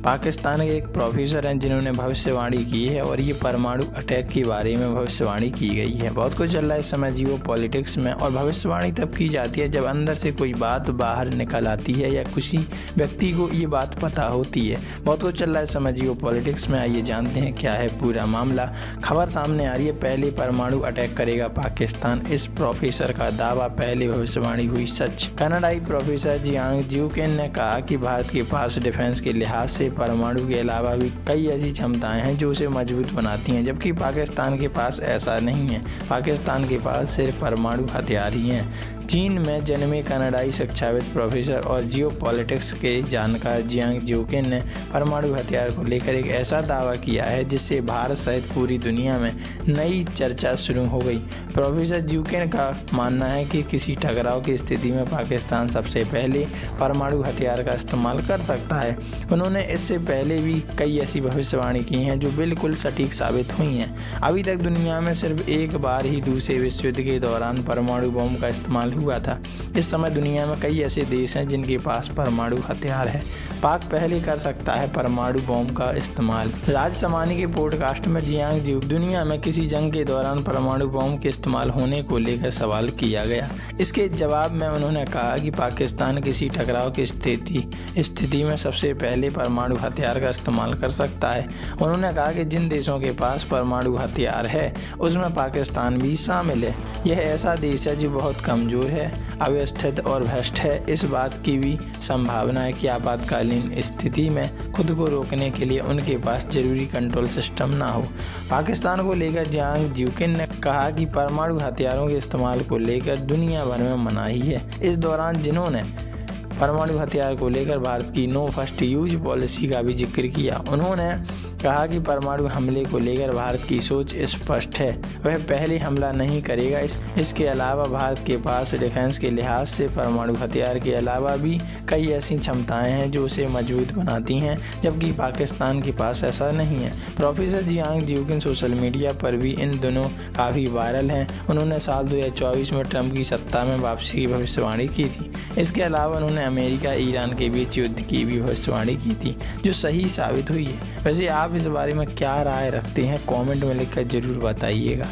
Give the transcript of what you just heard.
पाकिस्तान के एक प्रोफेसर हैं जिन्होंने भविष्यवाणी की है और ये परमाणु अटैक के बारे में भविष्यवाणी की गई है। बहुत कुछ चल रहा है इस समय जियो पॉलिटिक्स में, और भविष्यवाणी तब की जाती है जब अंदर से कोई बात बाहर निकल आती है या किसी व्यक्ति को ये बात पता होती है। बहुत कुछ चल रहा है इस समय जियो पॉलिटिक्स में, आइए जानते हैं क्या है पूरा मामला। खबर सामने आ रही है, पहले परमाणु अटैक करेगा पाकिस्तान, इस प्रोफेसर का दावा, पहले भविष्यवाणी हुई सच। कनाडाई प्रोफेसर जियांग जियोकिन ने कहा कि भारत के पास डिफेंस के लिहाज से परमाणु के अलावा भी कई ऐसी क्षमताएं हैं जो उसे मजबूत बनाती हैं, जबकि पाकिस्तान के पास ऐसा नहीं है। पाकिस्तान के पास सिर्फ परमाणु हथियार ही हैं। चीन में जन्मे कनाडाई शिक्षाविद, प्रोफेसर और जियो पॉलिटिक्स के जानकार जियांग जियोकिन ने परमाणु हथियार को लेकर एक ऐसा दावा किया है जिससे भारत सहित पूरी दुनिया में नई चर्चा शुरू हो गई। प्रोफेसर जियोकिन का मानना है कि किसी टकराव की स्थिति में पाकिस्तान सबसे पहले परमाणु हथियार का इस्तेमाल कर सकता है। उन्होंने इससे पहले भी कई ऐसी भविष्यवाणी की हैं जो बिल्कुल सटीक साबित हुई हैं। अभी तक दुनिया में सिर्फ एक बार ही दूसरे विश्व युद्ध के दौरान परमाणु बम का इस्तेमाल हुआ था। इस समय दुनिया में कई ऐसे देश हैं जिनके पास परमाणु हथियार है। पाक पहले कर सकता है परमाणु बम का इस्तेमाल। राजसमानी के पॉडकास्ट में जियांग जियो दुनिया में किसी जंग के दौरान परमाणु बम के इस्तेमाल होने को लेकर सवाल किया गया। इसके जवाब में उन्होंने कहा कि पाकिस्तान किसी टकराव की स्थिति में सबसे पहले परमाणु हथियार का इस्तेमाल कर सकता है। उन्होंने कहा कि जिन देशों के पास परमाणु हथियार है उसमें पाकिस्तान भी शामिल है। यह ऐसा देश है जो बहुत कमजोर है, अव्यवस्थित और भ्रष्ट है। इस बात की भी संभावना है कि आपातकालीन स्थिति में खुद को रोकने के लिए उनके पास जरूरी कंट्रोल सिस्टम ना हो। पाकिस्तान को लेकर जियांग जियोकिन ने कहा कि परमाणु हथियारों के इस्तेमाल को लेकर दुनिया भर में मनाही है। इस दौरान जिन्होंने परमाणु हथियार को लेकर भारत की नो फर्स्ट यूज पॉलिसी का भी जिक्र किया। उन्होंने कहा कि परमाणु हमले को लेकर भारत की सोच स्पष्ट है, वह पहले हमला नहीं करेगा। इसके अलावा भारत के पास डिफेंस के लिहाज से परमाणु हथियार के अलावा भी कई ऐसी क्षमताएं हैं जो उसे मजबूत बनाती हैं, जबकि पाकिस्तान के पास ऐसा नहीं है। प्रोफेसर जियांग जियोकिन सोशल मीडिया पर भी इन दिनों काफ़ी वायरल हैं। उन्होंने साल 2024 में ट्रंप की सत्ता में वापसी की भविष्यवाणी की थी। इसके अलावा उन्होंने अमेरिका ईरान के बीच युद्ध की भी भविष्यवाणी की थी जो सही साबित हुई है। वैसे आप इस बारे में क्या राय रखते हैं, कमेंट में लिखकर जरूर बताइएगा।